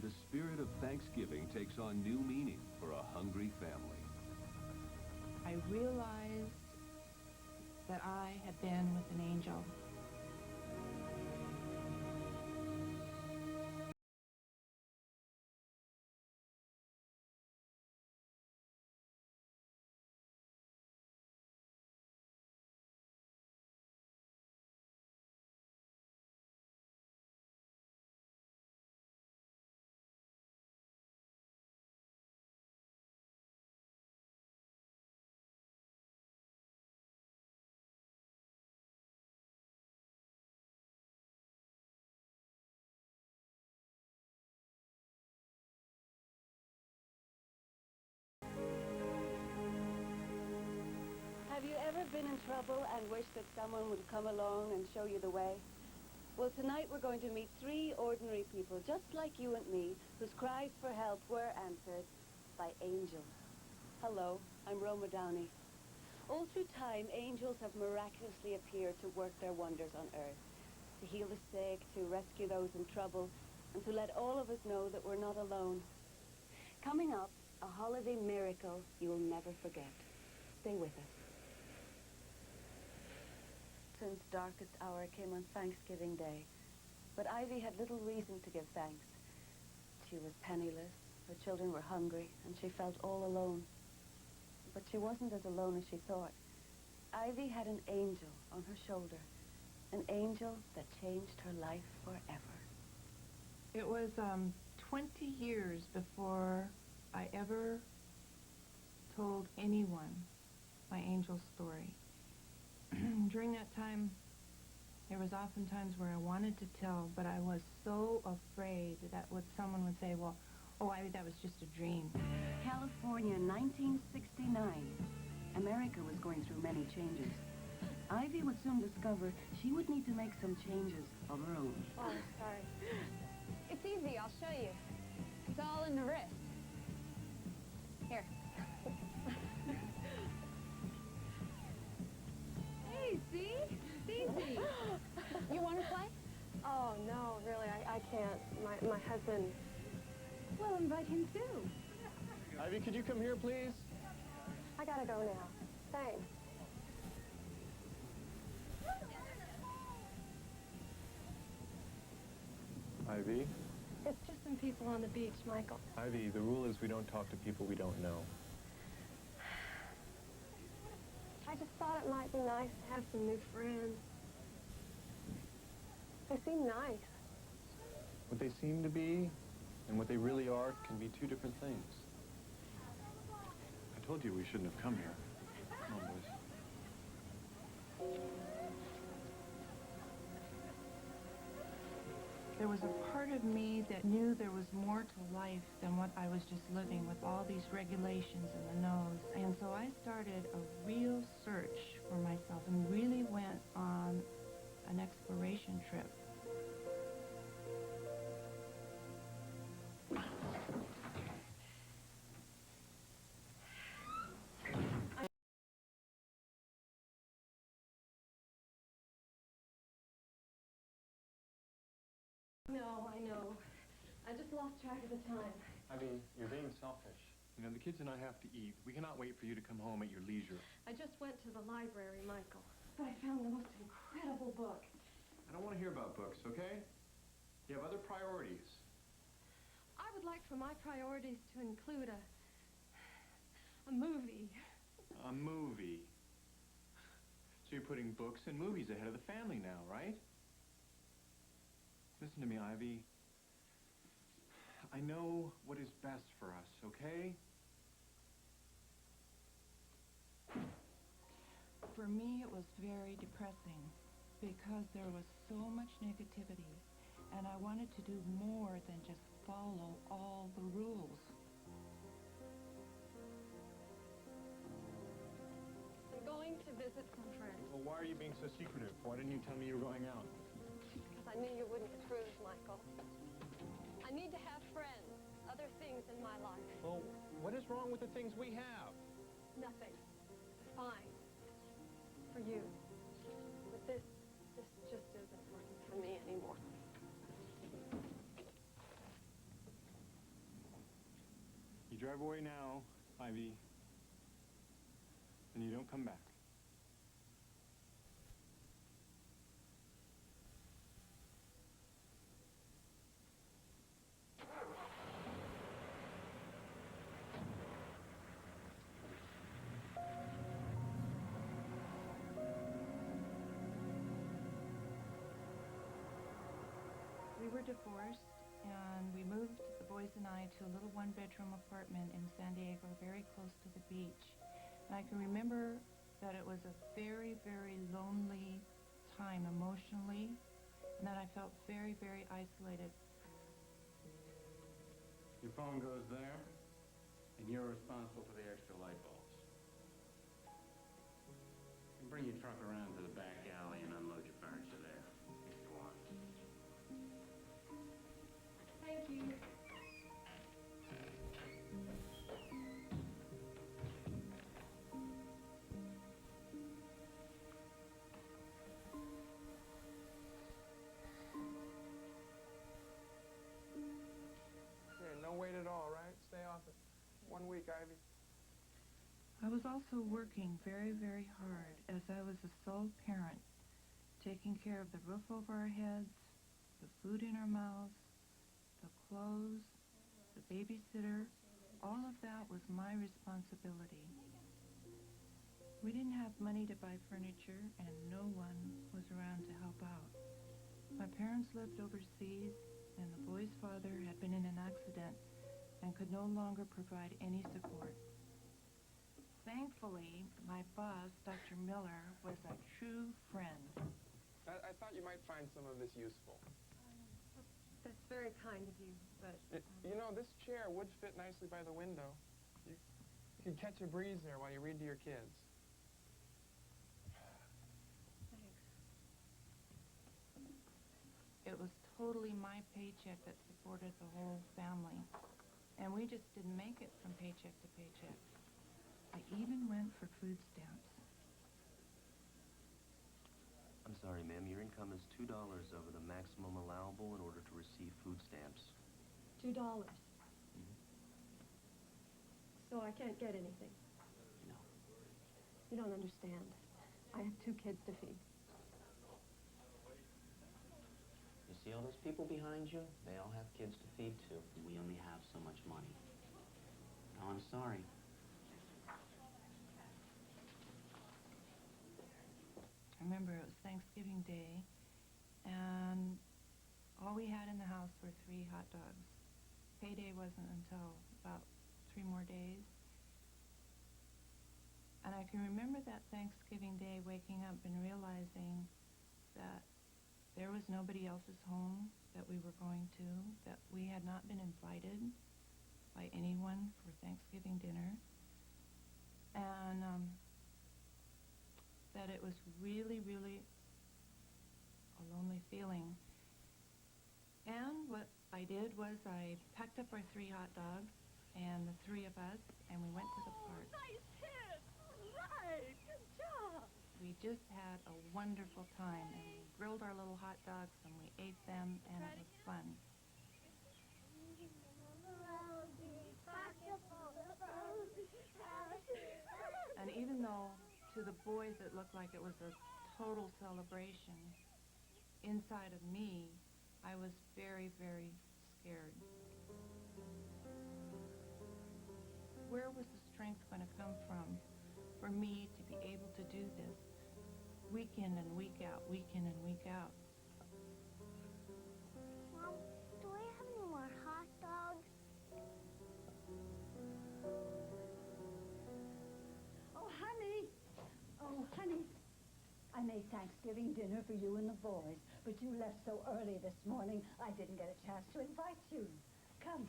the spirit of Thanksgiving takes on new meaning for a hungry family. I realized that I had been with an angel. Have you ever been in trouble and wished that someone would come along and show you the way? Well, tonight we're going to meet 3 ordinary people, just like you and me, whose cries for help were answered by angels. Hello, I'm Roma Downey. All through time, angels have miraculously appeared to work their wonders on earth, to heal the sick, to rescue those in trouble, and to let all of us know that we're not alone. Coming up, a holiday miracle you will never forget. Stay with us. Since darkest hour came on Thanksgiving Day, but Ivy had little reason to give thanks. She was penniless, her children were hungry, and she felt all alone. But she wasn't as alone as she thought. Ivy had an angel on her shoulder, an angel that changed her life forever. It was 20 years before I ever told anyone my angel story. During that time, there was often times where I wanted to tell, but I was so afraid that someone would say, well, oh, Ivy, that was just a dream. California, 1969. America was going through many changes. Ivy would soon discover she would need to make some changes of her own. Oh, sorry. It's easy, I'll show you. It's all in the wrist. Here. Hey, see? It's easy. You want to play? Oh, no, really, I can't. My husband... Well, invite him too. Ivy, could you come here, please? I gotta go now. Thanks. Ivy? It's just some people on the beach, Michael. Ivy, the rule is we don't talk to people we don't know. I just thought it might be nice to have some new friends. They seem nice. What they seem to be and what they really are can be 2 different things. I told you we shouldn't have come here. Come on, boys. There was a part of me that knew there was more to life than what I was just living with all these regulations and the no's. And so I started a real search for myself and really went on an exploration trip. No, I know. I just lost track of the time. Ivy, you're being selfish. You know, the kids and I have to eat. We cannot wait for you to come home at your leisure. I just went to the library, Michael. But I found the most incredible book. I don't want to hear about books, okay? You have other priorities. I would like for my priorities to include a movie. A movie. So you're putting books and movies ahead of the family now, right? Listen to me, Ivy. I know what is best for us, okay? For me, it was very depressing because there was so much negativity, and I wanted to do more than just follow all the rules. I'm going to visit some friends. Well, why are you being so secretive? Why didn't you tell me you were going out? Because I knew you wouldn't approve, Michael. I need to have friends, other things in my life. Well, what is wrong with the things we have? Nothing. Fine. For you. But this just isn't working for me anymore. drive away now, Ivy, and you don't come back. We were divorced, and we moved, the boys and I, to a little one-bedroom apartment in San Diego, very close to the beach. And I can remember that it was a very, very lonely time emotionally, and that I felt very, very isolated. Your phone goes there, and you're responsible for the extra light bulbs. You can bring your truck around to the back alley and unload your furniture there, if you want. Thank you. Yeah, no wait at all, right? Stay off it. 1 week, Ivy. I was also working very, very hard as I was a sole parent, taking care of the roof over our heads, the food in our mouths, the clothes, the babysitter. All of that was my responsibility. We didn't have money to buy furniture, and no one was around to help out. My parents lived overseas, and the boy's father had been in an accident and could no longer provide any support. Thankfully, my boss, Dr. Miller, was a true friend. I thought you might find some of this useful. That's very kind of you, but... You know, this chair would fit nicely by the window. You could catch a breeze there while you read to your kids. Thanks. It was totally my paycheck that supported the whole family. And we just didn't make it from paycheck to paycheck. I even went for food stamps. I'm sorry, ma'am. Your income is $2 over the maximum allowable in order to receive food stamps. $2. So I can't get anything. No. You don't understand. I have 2 kids to feed. You see all those people behind you? They all have kids to feed too. We only have so much money. No, I'm sorry. I remember it was Thanksgiving Day, and all we had in the house were 3 hot dogs. Payday wasn't until about 3 more days. And I can remember that Thanksgiving Day waking up and realizing that there was nobody else's home that we were going to, that we had not been invited by anyone for Thanksgiving dinner, and that it was really, really a lonely feeling. And what I did was I packed up our 3 hot dogs and the 3 of us, and we went to the park. Nice hit! Right! Good job! We just had a wonderful time, and we grilled our little hot dogs, and we ate them, and it was fun. And even though to the boys it looked like it was a total celebration, inside of me, I was very, very scared. Where was the strength going to come from for me to be able to do this week in and week out, week in and week out? Mom, do I have any more hot dogs? Oh, honey! Oh, honey! I made Thanksgiving dinner for you and the boys, but you left so early this morning, I didn't get a chance to invite you. Come.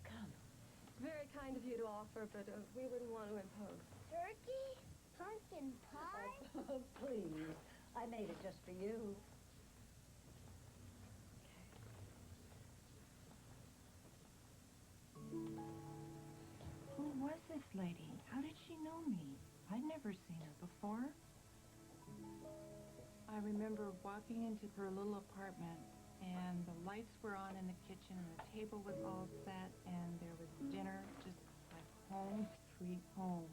Come. It's very kind of you to offer, but we wouldn't want to impose. Turkey? Pumpkin pie? Oh, please. I made it just for you. Who was this lady? How did she know me? I'd never seen her before. I remember walking into her little apartment, And the lights were on in the kitchen, and the table was all set, and there was dinner, just like home, sweet home.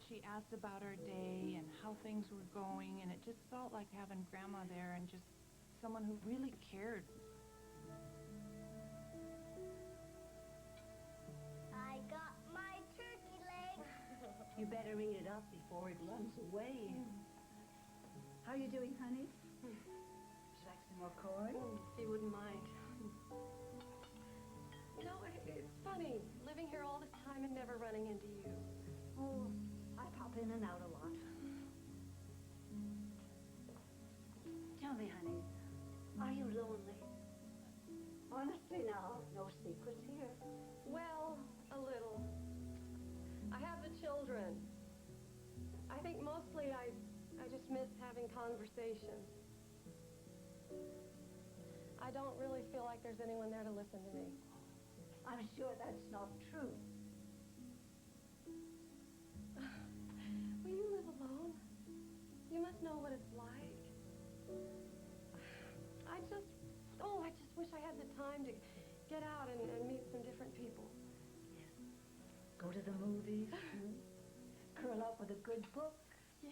She asked about our day and how things were going, and it just felt like having Grandma there and just someone who really cared. I got my turkey leg. You better eat it up before it runs away. How you doing, honey? Would you like some more corn? If you wouldn't mind. You know, it's funny, living here all this time and never running into you. Oh, I pop in and out a lot. Tell me, honey, are you lonely? Honestly now, no secrets here. Well, a little. I have the children. I think mostly I just miss having conversations. I don't really feel like there's anyone there to listen to me. I'm sure that's not true. Will you live alone? You must know what it's like. I just wish I had the time to get out and meet some different people. Go to the movies, curl up with a good book. Yeah.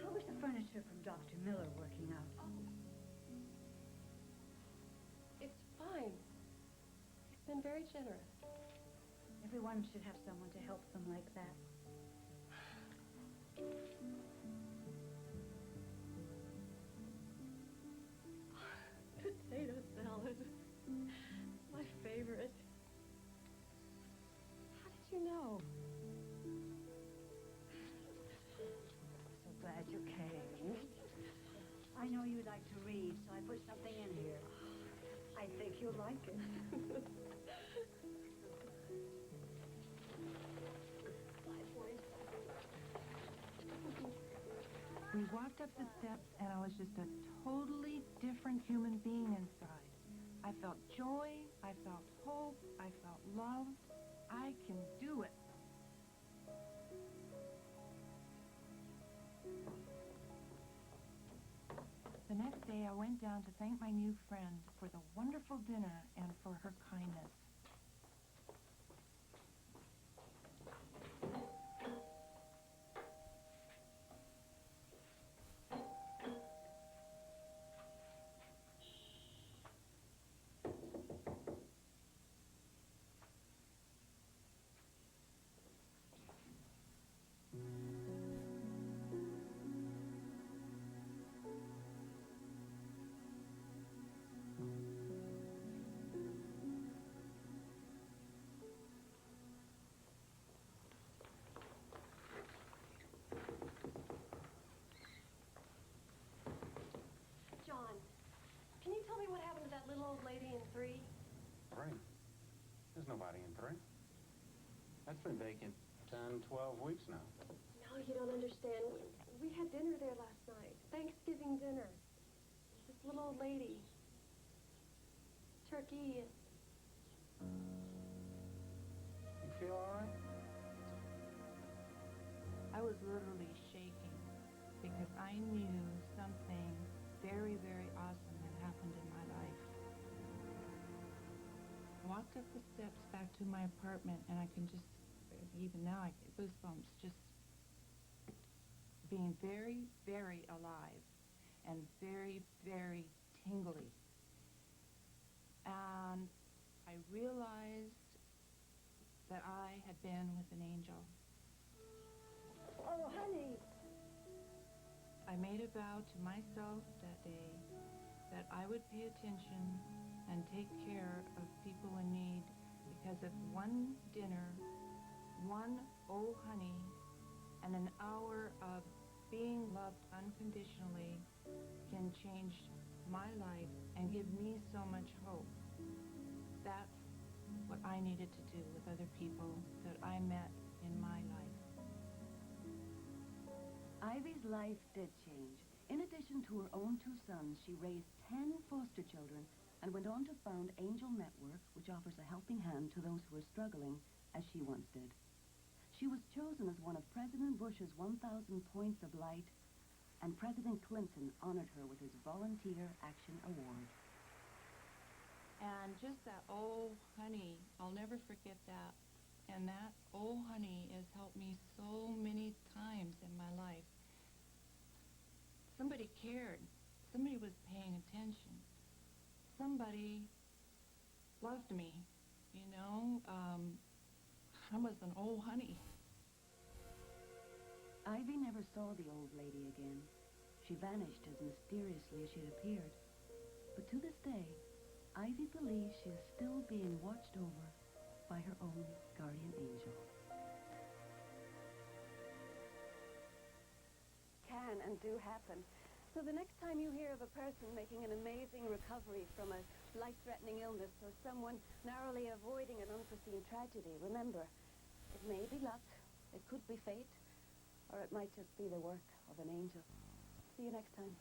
How is the furniture from Dr. Miller working out? Oh. It's fine. He's been very generous. Everyone should have someone to help them like that. Potato salad. My favorite. How did you know? So glad you came. I know you like to read, so I put something in here. I think you'll like it. We walked up the steps, and I was just a totally different human being inside. I felt joy, I felt hope, I felt love. I can do it. The next day, I went down to thank my new friend for the wonderful dinner and for her kindness. John, can you tell me what happened to that little old lady in 3? 3? There's nobody in 3. That's been vacant 10, 12 weeks now. No, you don't understand. We had dinner there last night. Thanksgiving dinner. This little old lady. Turkey. You feel all right? I was literally shaking because I knew something very, very awesome had happened in my life. I walked up the steps back to my apartment, and I can just, even now, I get goosebumps, just being very, very alive and very, very tingly. And I realized that I had been with an angel. Oh, honey. I made a vow to myself that day that I would pay attention and take care of people in need, because if one dinner, one oh honey, and an hour of being loved unconditionally can change my life and give me so much hope, that's what I needed to do with other people that I met in my life. Ivy's life did change. In addition to her own 2 sons, she raised 10 foster children and went on to found Angel Network, which offers a helping hand to those who are struggling, as she once did. She was chosen as one of President Bush's 1,000 points of light, and President Clinton honored her with his Volunteer Action Award. And just that old honey, I'll never forget that. And that old honey has helped me so many times in my life. Somebody cared. Somebody was paying attention. Somebody loved me, you know? I was an old honey. Ivy never saw the old lady again. She vanished as mysteriously as she had appeared. But to this day, Ivy believes she is still being watched over by her own guardian angel. Can and do happen. So the next time you hear of a person making an amazing recovery from a life-threatening illness or someone narrowly avoiding an unforeseen tragedy, remember, it may be luck, it could be fate, or it might just be the work of an angel. See you next time.